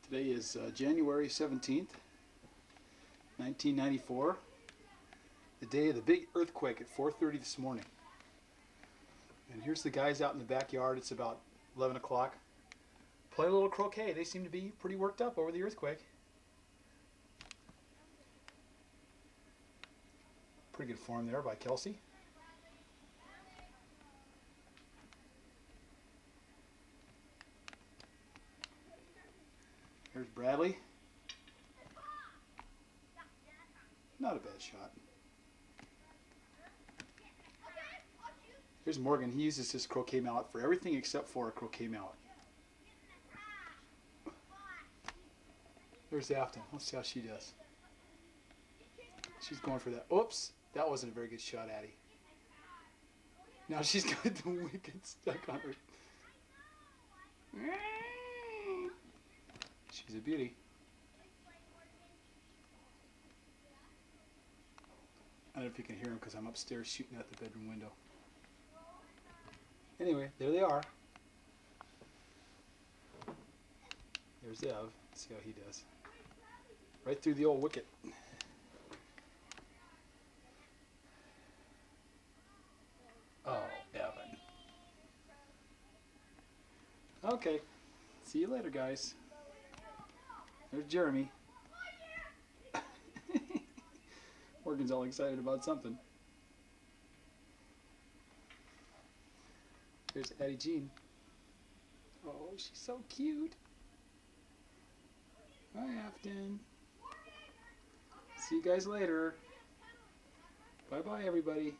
Today is January 17th, 1994, the day of the big earthquake at 4:30 this morning. And here's the guys out in the backyard. It's about 11 o'clock. Play a little croquet. They seem to be pretty worked up over the earthquake. Pretty good form there by Kelsey. Here's Bradley. Not a bad shot. Here's Morgan. He uses his croquet mallet for everything except for a croquet mallet. There's Afton. Let's see how she does. She's going for that. Oops! That wasn't a very good shot, Addie. Now she's got the wicket stuck on her. She's a beauty. I don't know if you can hear him because I'm upstairs shooting out the bedroom window. Anyway, there they are. There's Ev. Let's see how he does. Right through the old wicket. Oh, Evan. Okay. See you later, guys. There's Jeremy. Morgan's all excited about something. There's Addie Jean. Oh, she's so cute. Hi, Afton. See you guys later. Bye-bye, everybody.